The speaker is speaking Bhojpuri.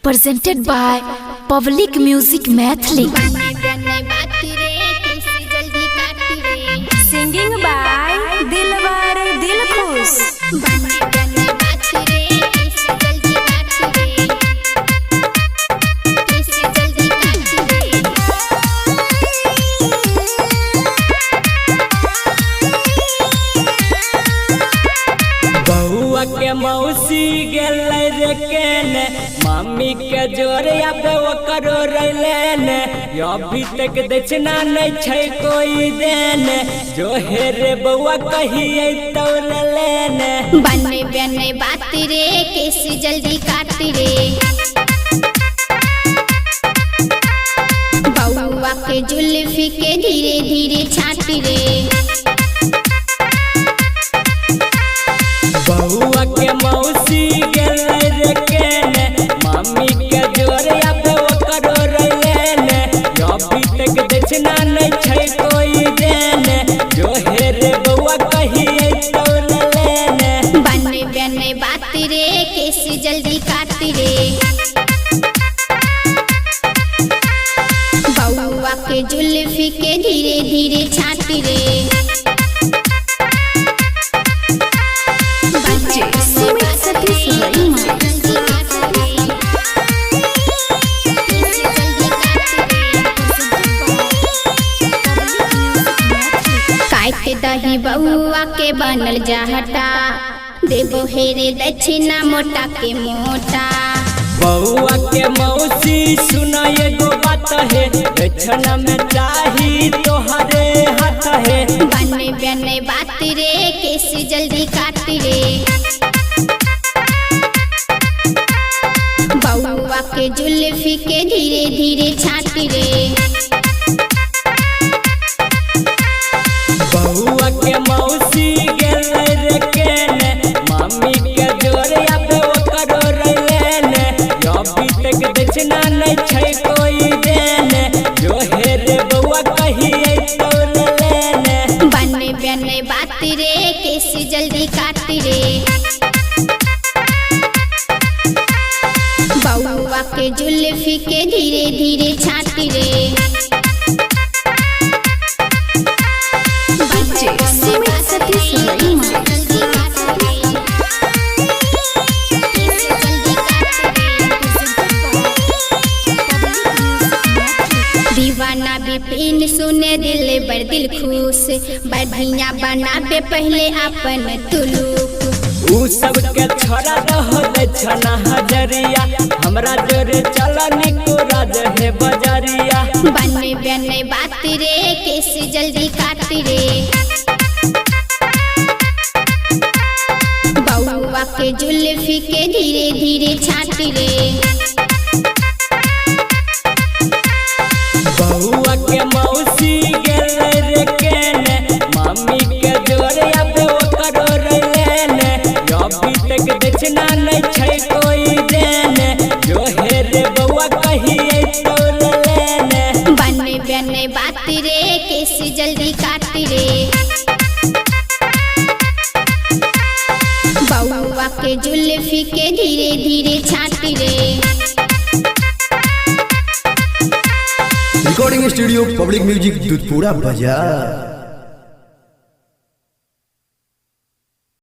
presented by Public Music Mathli. Singing by Dilwar Dilkhush. बउआ के मौसी गेलै रे केने मम्मी के जोरिया पे वो करो रैलेने अभी तक दक्षिणा नहीं छै कोई देने जो हे रे बउआ कहिए तो लेने बने बने बात रे कैसे जल्दी काट रे बउआ के जुल्फी के धीरे धीरे छाट रे बउआ के मौसी गेलै रे केने मम्मी के जोरिया पे वो करो रैलेने अभी तक दक्षिणा नहीं छै कोई देने जो हे रे बउआ कहिए तो लेने बने बने बात रे कैसे जल्दी काट रे बउआ के जुल्फी के धीरे धीरे छाट रे काट दही बउआ के बनल जहटा देबो हेरे दक्षिणा मोटा के मोटा बउआ के मौसी सुना एगो बात है दक्षिणा में चाही तोहरे हाथ है बने बने बात रे कैसे जल्दी काट रे बउआ के जुल्फी के धीरे धीरे छाट रे बउआ के मौसी गेलै रे केने मम्मी के जोरिया पे वो करो रैलेने अभी तक दक्षिणा नहीं छै कोई देने जो हे रे बउआ कहिए तो लेने बने बने बात रे कैसे जल्दी काट रे बउआ के जुल्फी के धीरे धीरे छाट रे दीवाना बिपिन सुने दिल बर दिल खुश बढ़िया बनाबे पहले अपन तुलुक उ सब के छोड़ा रहो दक्षिणा हजरिया हमरा जोरे चला निको राज है बजरिया बने बने बात रे कैसे जल्दी काट रे बउआ के जुल्फी के धीरे धीरे छाट रे बउआ के मौसी गेलै रे केने मम्मी के जोरिया पे वो करो रैलेने अभी तक दक्षिणा नहीं छै कोई देने जो हे रे बउआ कहिए तो लेने बने बने बात रे कैसे जल्दी काट रे बउआ के जुल्फी के धीरे धीरे छाट रे recording studio public music Dudhpura बाजार।